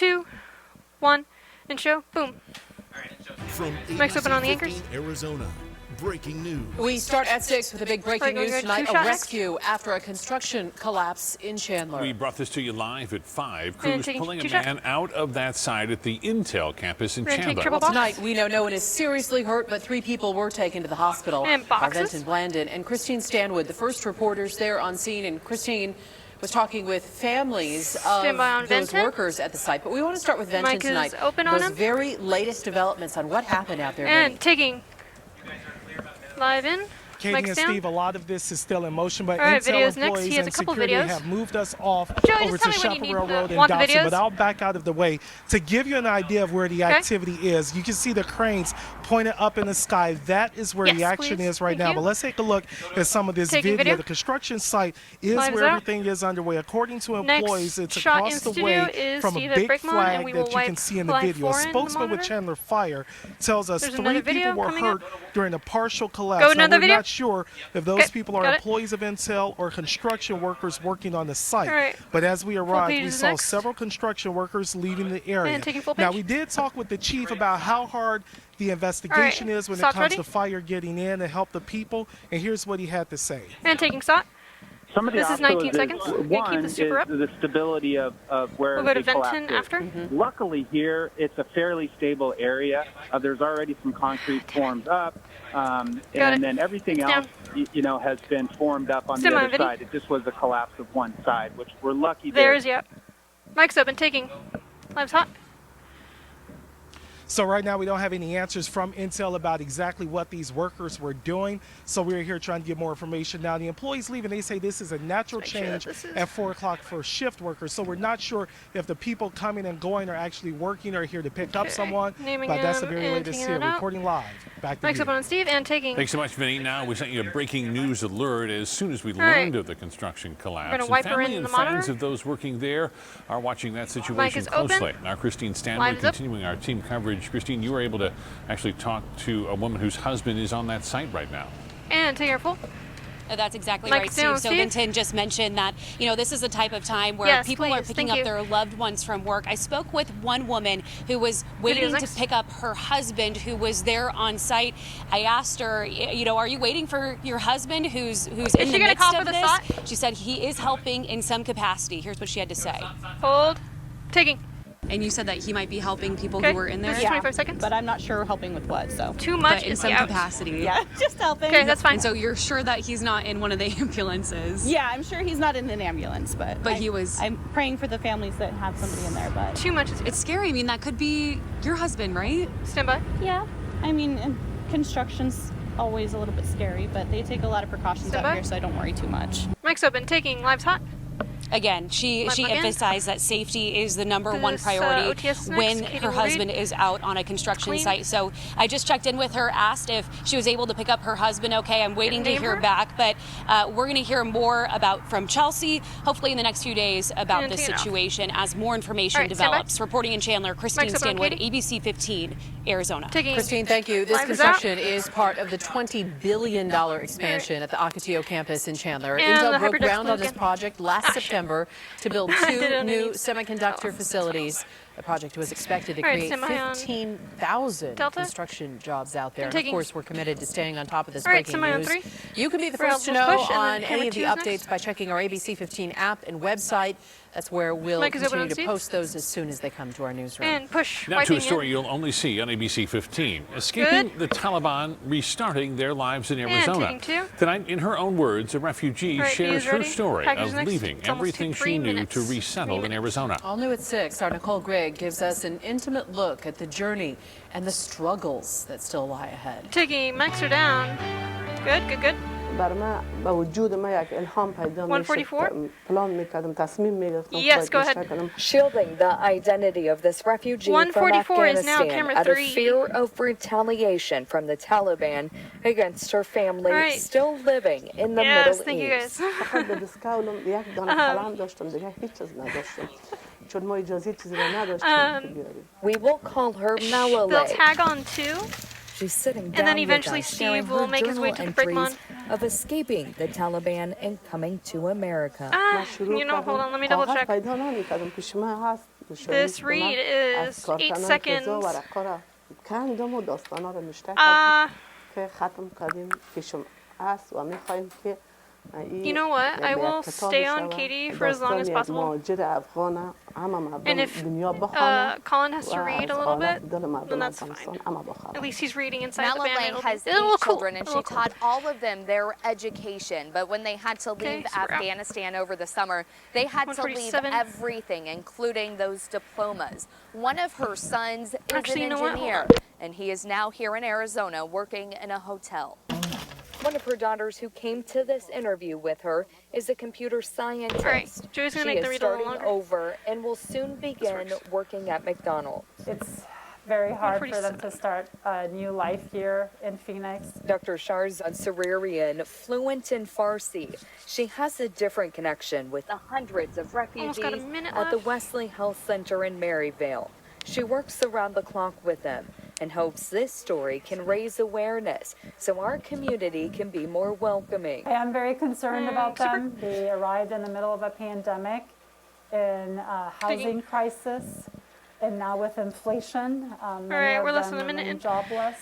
2, 1, intro, boom. From Mic's open on the anchors. Arizona, breaking news. We start at 6 with a big breaking news tonight. A Two-shot rescue after a construction collapse in Chandler. We brought this to you live at 5. Crews taking pulling a two-shot. man out of that site at the Intel campus in We're gonna take Chandler. triple box. Tonight, we know no one is seriously hurt, but 3 people were taken to the hospital. And boxes. Benton Blandon and Christine Stanwood, the first reporters there on scene. And Christine was talking with families of Stand by on those Benton. workers at the site. But we want to start with Benton Mic is tonight. open on those him. very latest developments on what happened out there. And Vinny. taking live in. Katie Mic's and down. Steve, a lot of this is still in motion, but All right, Intel videos next. employees He has a and couple security videos. have moved us off Joey, over just to tell me when you Chaparral need Road in want the Dodson, videos. but I'll back out of the way to give you an idea of where the activity is. You can see the cranes pointed up in the sky. That is where the Yes, action please. is right Thank now. you. But let's take a look at some of this Taking video. The construction site is Live is where out. everything is underway. According to employees, it's shot across in the studio way is from a Steve at big Brickmont, and flag we that will you can wipe see in the live video. A four in the spokesman with monitor. Chandler Fire tells us There's 3 another people video were coming hurt up. during a partial collapse. Go Now, another we're video. not sure if those Okay, people are got it. employees of Intel or construction workers working on the site. All right. But as we arrived, page we is saw next. several construction workers leaving the area. And taking full Now, page. we did talk with the chief about how hard the investigation is when it Stops comes ready? to fire getting in and help the people. And here's what he had to say. And taking shot. Some of the This is obstacles 19 seconds. We're gonna keep One the is super up. the stability of where We'll go to the collapse Benton is. after. Luckily here, it's a fairly stable area. There's already some concrete formed up, and it. then everything It's else, has been formed up on Stand the by other video. side. It just was a collapse of one side, which we're lucky There's, yep. Mic's open, taking. Live's hot. So right now we don't have any answers from Intel about exactly what these workers were doing. So we're here trying to get more information. Now the employees leaving, they say this is a natural Let's make sure change that this is- at 4 o'clock for shift workers. So we're not sure if the people coming and going are actually working or here to pick up Okay. someone. Naming But that's the them very and latest taking here. that out. Reporting live. Back to Mic's you. open on Steve and taking. Thanks so much, Vinny. Now we sent you a breaking news alert as soon as we right. learned of the construction collapse. gonna And wipe her family in and the friends monitor. of those working there are watching that Mic situation is open. closely. Now, Christine Stanwood Line's up. continuing our team coverage. Christine, you were able to actually talk to a woman whose husband is on that site right now. And taking her full. That's exactly Mike, right, down, Steve. So Steve. Vinton just mentioned that, this is the type of time where Yes, people are please. picking Thank up you. their loved ones from work. I spoke with one woman who was waiting to next. pick up her husband who was there on site. I asked her, are you waiting for your husband who's in she the gonna midst call of for the this? shot? She said he is helping in some capacity. Here's what she had to say. Hold. Taking. And you said that he might be helping people Okay. who were in there? This is 25 seconds. But I'm not sure helping with what, so. Too much But in is some out. capacity. Yeah, just helping. Okay, that's fine. And so you're sure that he's not in one of the ambulances? Yeah, I'm sure he's not in an ambulance, but he was. I'm praying for the families that have somebody in there, but. Too much is It's scary. I mean, that could be your husband, right? Stand by. Yeah, I mean, and construction's always a little bit scary, but they take a lot of precautions Stand out by. here, so I don't worry too much. Mic's open, taking. Live's hot. Again, she Plug in. emphasized that safety is the number one This, priority OTS next. when Katie her will husband read. is out on a construction Clean. site. So I just checked in with her, asked if she was able to pick up her husband. Okay, I'm waiting to name hear her? back, but we're going to hear more from Chelsea, hopefully in the next few days, about And this take it off. situation as more information All right, stand by. develops. Reporting in Chandler, Christine Mic's open on Stanwood, Katie. ABC 15, Arizona. Taking. Christine, thank you. This Live is out. construction is part of the $20 billion expansion at the Ocotillo campus in Chandler. And the Intel broke hypertext ground on this again. project last September to build I did it 2 on new the- semiconductor facilities. The project was expected to All right, create semi on 15,000 Delta. construction jobs out there. And And of taking- course, we're committed to staying on top of this All right, breaking semi on news. 3. You can be the We're first to able to know push, and on then any of the camera 2 is updates by checking our ABC 15 app and website. That's where we'll Mic is open continue on to Steve. post those as soon as they come to our newsroom. And push. Now to Wiping a story in. you'll only see on ABC 15. Escaping Good. the Taliban, restarting their lives in Arizona. taking 2. Tonight, in her own words, a refugee All right, shares B's her ready. story Package of next. leaving It's almost everything 3 she knew minutes. to resettle 3 in Arizona. All new at 6, our Nicole Gregg gives us an intimate look at the journey and the struggles that still lie ahead. Taking. Mics are down. Good, good, good. بر من با وجود ما یک الهام پیدا میشه 144. پلان میکردم تصمیم میگرفتم Yes, go ahead. Shielding the identity of this refugee from 144 is now Afghanistan camera out of 3. fear of retaliation from the Taliban against her family All right. still living in the Yes, Middle thank you East. guys. فقط به دسکاولم یک دانه کلام داشتم دیگه هیچ چیز نداشتم چون ما اجازه چیزی رو نداشتیم که بیاریم We will call her They'll Malala. tag on 2. She's sitting And down then with eventually us, Steve sharing will her make his way journal to the entries Brickmont. of escaping the Taliban and coming to America. من شروع You know, hold on, let me کردم. double کاغذ check. پیدا نمیکردم پیش من هست This read is 8 seconds. ورقا را کندم و داستانا رو نشته Uh, که ختم کردیم پیشم است و میخوایم که You know what? I will stay on Katie for as long as possible. And if Colin has to read a little bit, then that's fine. At least he's reading inside the van. Malala has 8 children, and she taught all of them their education. But when they had to leave Afghanistan over the summer, they had to leave everything, including those diplomas. One of her sons is an engineer, and he is now here in Arizona working in a hotel. One of her daughters who came to this interview with her is a computer scientist. All right, Joey's gonna make the read a little starting longer. over and will soon begin working at McDonald's. It's very hard for them to start a new life here in Phoenix. Dr. Sharzad Sararian, fluent in Farsi. She has a different connection with the hundreds of refugees at the Wesley Health Center in Maryvale. She works around the clock with them and hopes this story can raise awareness so our community can be more welcoming. I am very concerned about them. They arrived in the middle of a pandemic, in a housing crisis, and now with inflation, many of them remain jobless.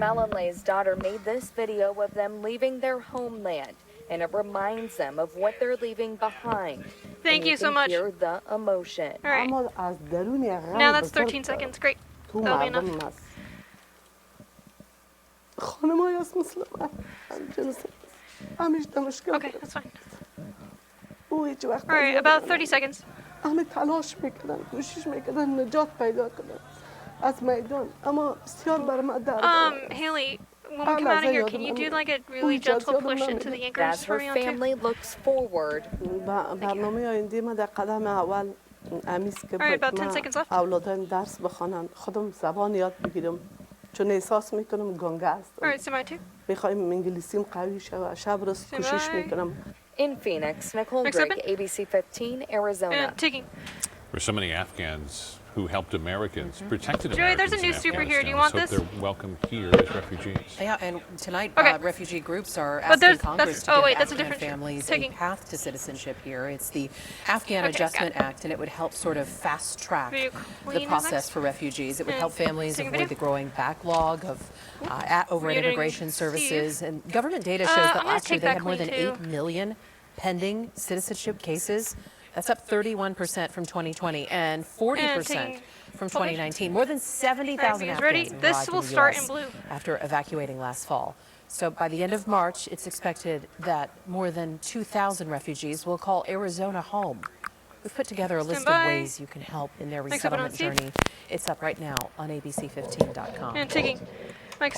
Malalay's daughter made this video of them leaving their homeland, and it reminds them of what they're leaving behind. Thank you so much. Hear the emotion. All right. Now that's 13 seconds. Great. That'll be enough. Okay, that's fine. All right, about 30 seconds. همه تلاش میکنن کوشش میکنن نجات پیدا کنن از میدان اما بسیار بر ما درد Haley, when we come out of here, can you do like a really gentle push into the anchors for me on family looks forward. برنامه آینده ما در قدم اول امیز که اولادان درس بخوانن خودم زبان یاد بگیرم چون احساس میکنم گنگه هستم میخوایم انگلیسیم قوی شود شب روز کوشش میکنم. In Phoenix, Nicole Drake, ABC 15, Arizona. For so many Afghans who helped Americans, protected Joey, Americans there's a new super in here. Do you Afghanistan. want Let's hope they're welcome here as refugees. Yeah, and tonight refugee groups are But asking Congress to give that's a Afghan different families a path to citizenship here. It's the Afghan Adjustment Act, and it would help sort of fast track the process for refugees. It would help families avoid the growing backlog of overhead immigration services. And government data shows that last year they had more than 8 million pending citizenship cases. That's up 31% from 2020 and 40% from 2019. More than 70,000 Afghans arrived in the US after evacuating last fall. So by the end of March, it's expected that more than 2,000 refugees will call Arizona home. We've put together a list of ways you can help in their resettlement journey. It's up right now on abc15.com. And taking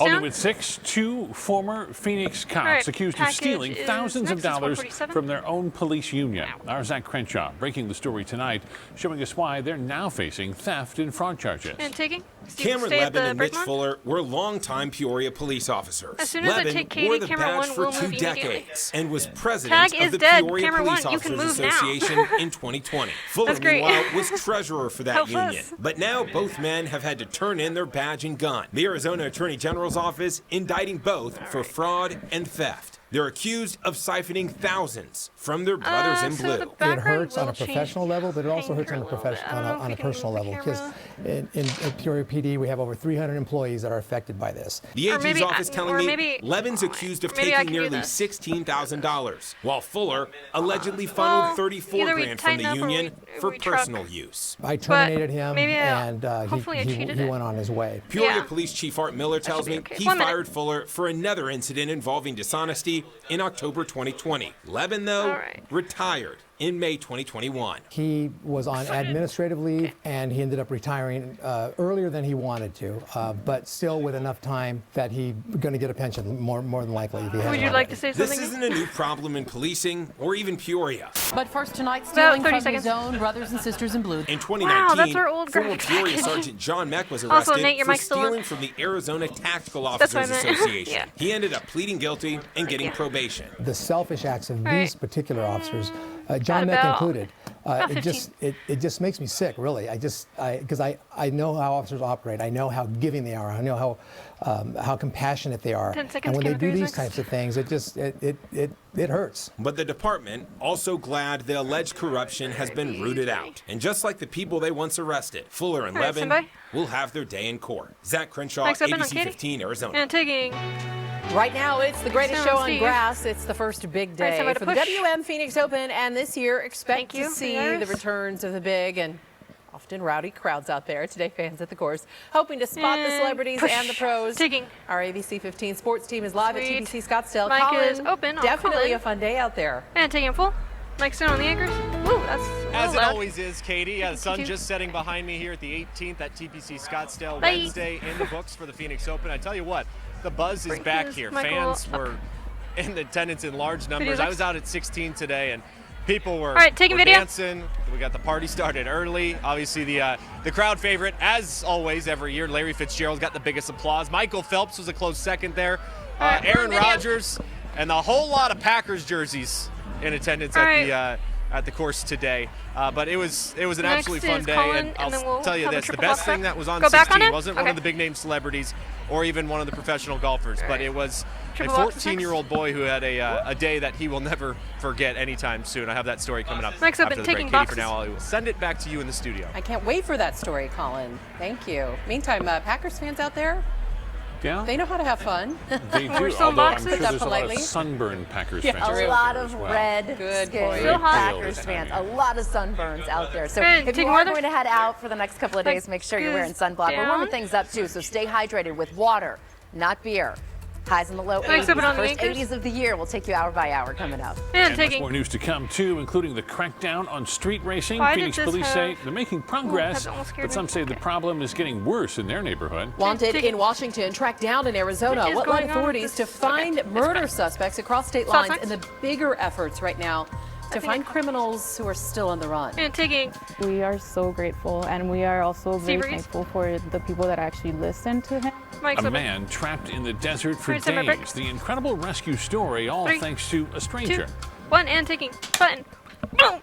All new at 6, 2 former Phoenix cops accused of stealing thousands of dollars from their own police union. Our Zach Crenshaw breaking the story tonight, showing us why they're now facing theft and fraud charges. And taking Cameron Levin and Mitch Fuller were longtime Peoria police officers. As soon as I take Katie, wore the camera badge one for will 2 move decades and was president of the dead. Peoria Camera Police one, you can Officers move Association now. in 2020. Fuller, meanwhile, was treasurer for that union. But now both men have had to turn in their badge and gun. The Arizona Attorney General's office indicting both for fraud and theft. They're accused of siphoning thousands from their brothers in blue. It hurts on a professional level, but it also hurts on a personal level because in Peoria PD we have over 300 employees that are affected by this. The AG's office telling me Levin's accused of taking nearly $16,000, while Fuller allegedly funneled $34,000 from the union for personal use. I terminated him, and he went on his way. Peoria Police Chief Art Miller tells me he fired Fuller for another incident involving dishonesty in October 2020. Levin, though, retired in May 2021. He was on administrative leave, and he ended up retiring earlier than he wanted to, but still with enough time that he's going to get a pension, more than likely. If he Would you like to say something? This isn't a new problem in policing or even Peoria. But first tonight, stealing from his own brothers and sisters in blue. In 2019, former Peoria Sergeant John Meck was arrested for stealing from the Arizona Tactical Officers Association. He ended up pleading guilty and getting probation. The selfish acts of these particular officers, John Meck included, it just makes me sick, really. Because I know how officers operate. I know how giving they are. I know how compassionate they are. And when they do these types of things, it it hurts. But the department also glad the alleged corruption has been rooted out. And just like the people they once arrested, Fuller and Levin will have their day in court. Zach Crenshaw, ABC 15, Arizona. And taking. Right now, it's the greatest show on grass. It's the first big day for the WM Phoenix Open, and this year expect to see the returns of the big and often rowdy crowds out there. Today, fans at the course hoping to spot the celebrities and the pros. Our ABC 15 sports team is live at TPC Scottsdale. Mike is open. Definitely a fun day out there. And taking full. Mike's down on the anchors. Woo, that's as it always is, Katie. Yeah, the sun just setting behind me here at the 18th at TPC Scottsdale. Wednesday in the books for the Phoenix Open. I tell you what, the buzz is back here. Fans were in attendance in large numbers. I was out at 16 today, and people were, dancing. We got the party started early. Obviously, the crowd favorite, as always, every year, Larry Fitzgerald got the biggest applause. Michael Phelps was a close second there. Aaron Rodgers, and a whole lot of Packers jerseys in attendance at the course today. But it was an absolutely fun day, and I'll tell you this, the best thing that was on 16 wasn't one of the big name celebrities or even one of the professional golfers, but it was a 14-year-old boy who had a day that he will never forget anytime soon. I have that story coming up after the break. Katie, for now, I will send it back to you in the studio. I can't wait for that story, Colin. Thank you. Meantime, Packers fans out there, they know how to have fun. They do, although I'm sure there's a lot of sunburned Packers fans. A lot of red skin Packers fans. A lot of sunburns out there. So if you are going to head out for the next couple of days, make sure you're wearing sunblock. We're warming things up too, so stay hydrated with water, not beer. Highs in the low 80s. The first 80s of the year. We'll take you hour by hour coming up. And much more news to come, too, including the crackdown on street racing. Phoenix police say they're making progress, but some say the problem is getting worse in their neighborhood. Wanted in Washington, tracked down in Arizona. What led authorities to find murder suspects across state lines and the bigger efforts right now to find criminals who are still on the run. And taking. We are so grateful, and we are also very thankful for the people that actually listen to him. A man trapped in the desert for days. The incredible rescue story, all thanks to a stranger. 2, 1, and taking. Button. Boom.